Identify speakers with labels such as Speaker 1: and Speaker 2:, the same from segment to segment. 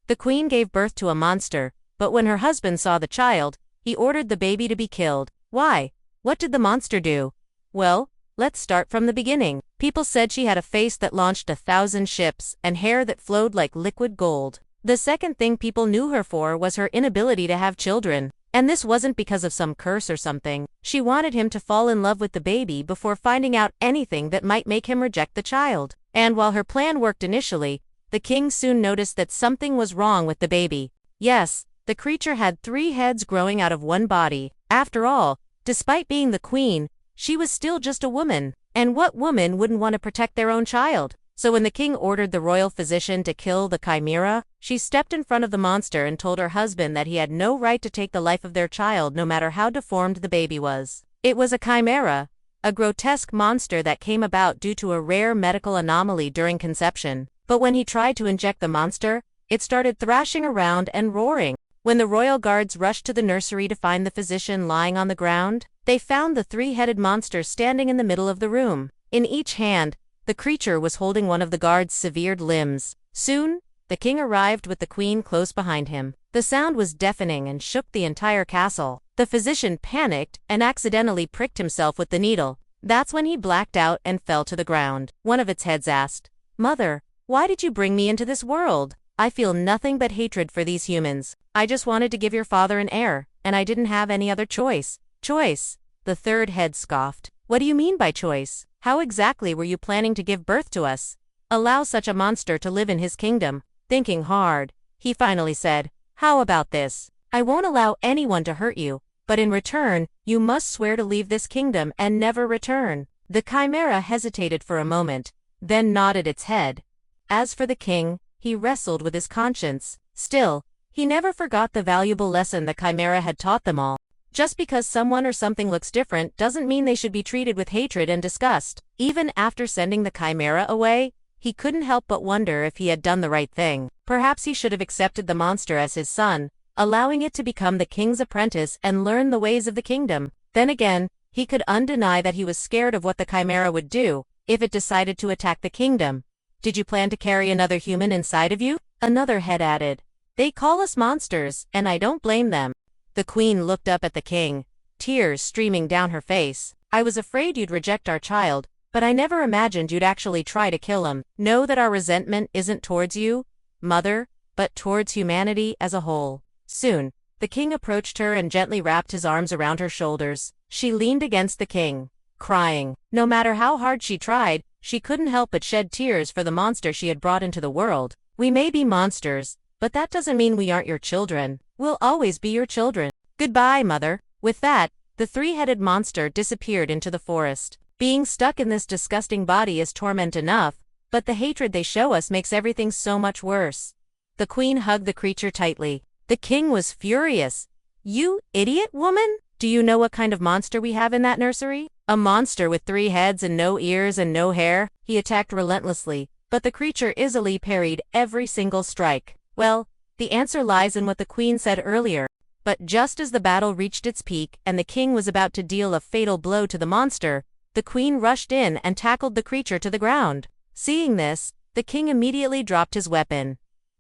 Speaker 1: The queen gave birth to a monster, but when her husband saw the child, he ordered the baby to be killed. Why? What did the monster do? Well, let's start from the beginning. People said she had a face that launched 1,000 ships and hair that flowed like liquid gold. The second thing people knew her for was her inability to have children. And this wasn't because of some curse or something. She wanted him to fall in love with the baby before finding out anything that might make him reject the child. And while her plan worked initially, the king soon noticed that something was wrong with the baby. Yes, the creature had 3 heads growing out of one body. After all, despite being the queen, she was still just a woman. And what woman wouldn't want to protect their own child? So when the king ordered the royal physician to kill the chimera, she stepped in front of the monster and told her husband that he had no right to take the life of their child no matter how deformed the baby was. It was a chimera, a grotesque monster that came about due to a rare medical anomaly during conception. But when he tried to inject the monster, it started thrashing around and roaring. When the royal guards rushed to the nursery to find the physician lying on the ground, they found the 3-headed monster standing in the middle of the room. In each hand, the creature was holding one of the guard's severed limbs. Soon, the king arrived with the queen close behind him. The sound was deafening and shook the entire castle. The physician panicked and accidentally pricked himself with the needle. That's when he blacked out and fell to the ground. One of its heads asked, "Mother, why did you bring me into this world? I feel nothing but hatred for these humans. I just wanted to give your father an heir, and I didn't have any other choice." Choice? The third head scoffed. What do you mean by choice? How exactly were you planning to give birth to us? Allow such a monster to live in his kingdom. Thinking hard, he finally said, "How about this? I won't allow anyone to hurt you, but in return, you must swear to leave this kingdom and never return." The chimera hesitated for a moment, then nodded its head. As for the king, he wrestled with his conscience. Still, he never forgot the valuable lesson the chimera had taught them all. Just because someone or something looks different doesn't mean they should be treated with hatred and disgust. Even after sending the chimera away, he couldn't help but wonder if he had done the right thing. Perhaps he should have accepted the monster as his son, allowing it to become the king's apprentice and learn the ways of the kingdom. Then again, he could undeny that he was scared of what the chimera would do if it decided to attack the kingdom. "Did you plan to carry another human inside of you?" Another head added. "They call us monsters, and I don't blame them." The queen looked up at the king, tears streaming down her face. "I was afraid you'd reject our child, but I never imagined you'd actually try to kill him. Know that our resentment isn't towards you, mother, but towards humanity as a whole." Soon, the king approached her and gently wrapped his arms around her shoulders. She leaned against the king, crying. No matter how hard she tried, she couldn't help but shed tears for the monster she had brought into the world. "We may be monsters, but that doesn't mean we aren't your children. We'll always be your children. Goodbye, mother." With that, the 3-headed monster disappeared into the forest. Being stuck in this disgusting body is torment enough, but the hatred they show us makes everything so much worse. The queen hugged the creature tightly. The king was furious. "You idiot woman! Do you know what kind of monster we have in that nursery? A monster with 3 heads and no ears and no hair." He attacked relentlessly, but the creature easily parried every single strike. Well, the answer lies in what the queen said earlier. But just as the battle reached its peak and the king was about to deal a fatal blow to the monster, the queen rushed in and tackled the creature to the ground. Seeing this, the king immediately dropped his weapon.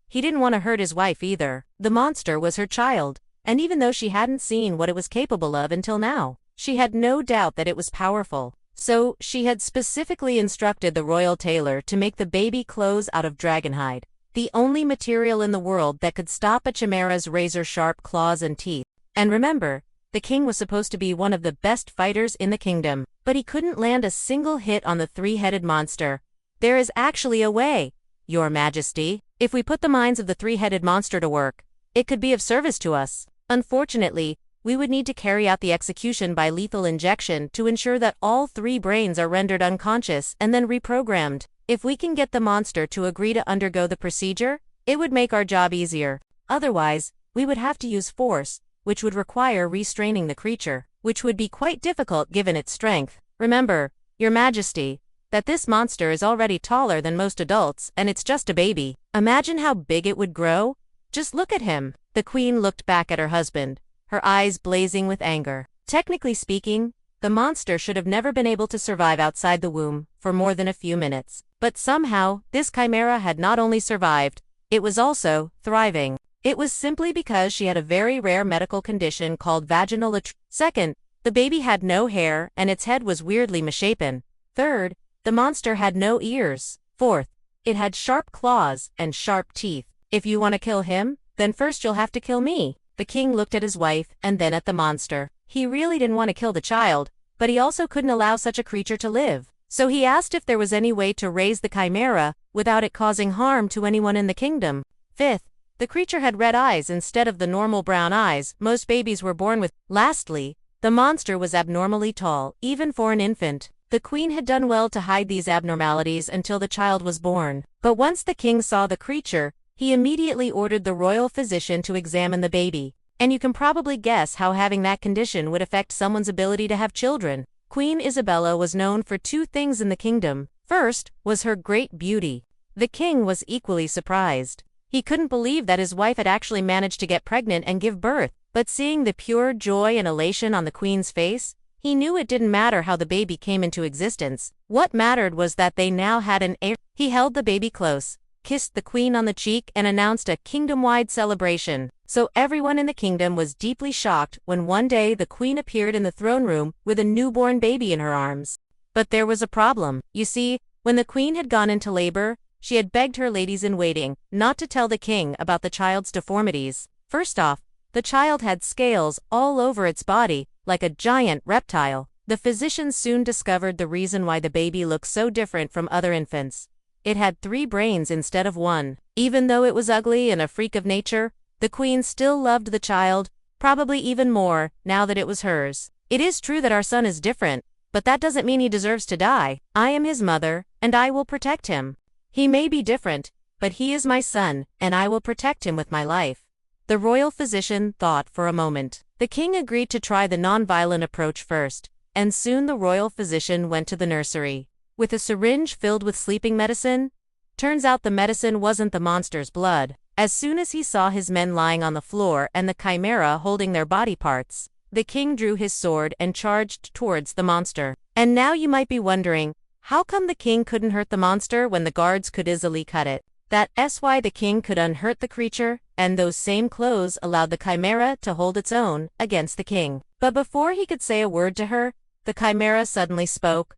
Speaker 1: He didn't want to hurt his wife either. The monster was her child, and even though she hadn't seen what it was capable of until now, she had no doubt that it was powerful. So, she had specifically instructed the royal tailor to make the baby clothes out of dragonhide, the only material in the world that could stop a chimera's razor-sharp claws and teeth. And remember, the king was supposed to be one of the best fighters in the kingdom, but he couldn't land a single hit on the 3-headed monster. "There is actually a way, Your Majesty. If we put the minds of the 3-headed monster to work, it could be of service to us. Unfortunately, we would need to carry out the execution by lethal injection to ensure that all 3 brains are rendered unconscious and then reprogrammed. If we can get the monster to agree to undergo the procedure, it would make our job easier. Otherwise, we would have to use force, which would require restraining the creature, which would be quite difficult given its strength. Remember, Your Majesty, that this monster is already taller than most adults and it's just a baby. Imagine how big it would grow. Just look at him." The queen looked back at her husband, her eyes blazing with anger. Technically speaking, the monster should have never been able to survive outside the womb for more than a few minutes. But somehow, this chimera had not only survived, it was also thriving. It was simply because she had a very rare medical condition called vaginal atrophy. Second, the baby had no hair and its head was weirdly misshapen. Third, the monster had no ears. Fourth, it had sharp claws and sharp teeth. If you want to kill him, then first you'll have to kill me. The king looked at his wife and then at the monster. He really didn't want to kill the child, but he also couldn't allow such a creature to live. So he asked if there was any way to raise the chimera without it causing harm to anyone in the kingdom. Fifth, the creature had red eyes instead of the normal brown eyes most babies were born with. Lastly, the monster was abnormally tall, even for an infant. The queen had done well to hide these abnormalities until the child was born. But once the king saw the creature, he immediately ordered the royal physician to examine the baby. And you can probably guess how having that condition would affect someone's ability to have children. Queen Isabella was known for two things in the kingdom. First was her great beauty. The king was equally surprised. He couldn't believe that his wife had actually managed to get pregnant and give birth, but seeing the pure joy and elation on the queen's face, he knew it didn't matter how the baby came into existence. What mattered was that they now had an heir. He held the baby close, kissed the queen on the cheek and announced a kingdom-wide celebration. So everyone in the kingdom was deeply shocked when one day the queen appeared in the throne room with a newborn baby in her arms. But there was a problem. You see, when the queen had gone into labor, she had begged her ladies-in-waiting not to tell the king about the child's deformities. First off, the child had scales all over its body, like a giant reptile. The physicians soon discovered the reason why the baby looked so different from other infants. It had 3 brains instead of 1. Even though it was ugly and a freak of nature, the queen still loved the child, probably even more, now that it was hers. It is true that our son is different, but that doesn't mean he deserves to die. I am his mother, and I will protect him. He may be different, but he is my son, and I will protect him with my life. The royal physician thought for a moment. The king agreed to try the non-violent approach first, and soon the royal physician went to the nursery with a syringe filled with sleeping medicine. Turns out the medicine wasn't the monster's blood. As soon as he saw his men lying on the floor and the chimera holding their body parts, the king drew his sword and charged towards the monster. And now you might be wondering, how come the king couldn't hurt the monster when the guards could easily cut it? That's why the king could unhurt the creature, and those same clothes allowed the chimera to hold its own against the king. But before he could say a word to her, the chimera suddenly spoke.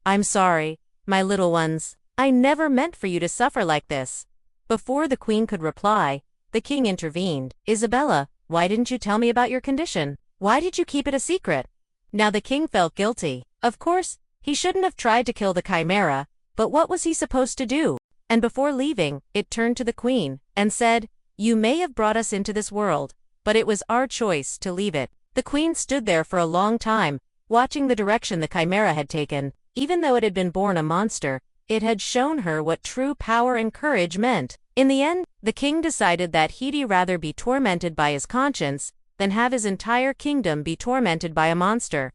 Speaker 1: "I'm sorry, my little ones. I never meant for you to suffer like this." Before the queen could reply, the king intervened. "Isabella, why didn't you tell me about your condition? Why did you keep it a secret?" Now the king felt guilty. Of course, he shouldn't have tried to kill the chimera, but what was he supposed to do? And before leaving, it turned to the queen and said, "You may have brought us into this world, but it was our choice to leave it." The queen stood there for a long time, watching the direction the chimera had taken. Even though it had been born a monster, it had shown her what true power and courage meant. In the end, the king decided that he'd rather be tormented by his conscience than have his entire kingdom be tormented by a monster.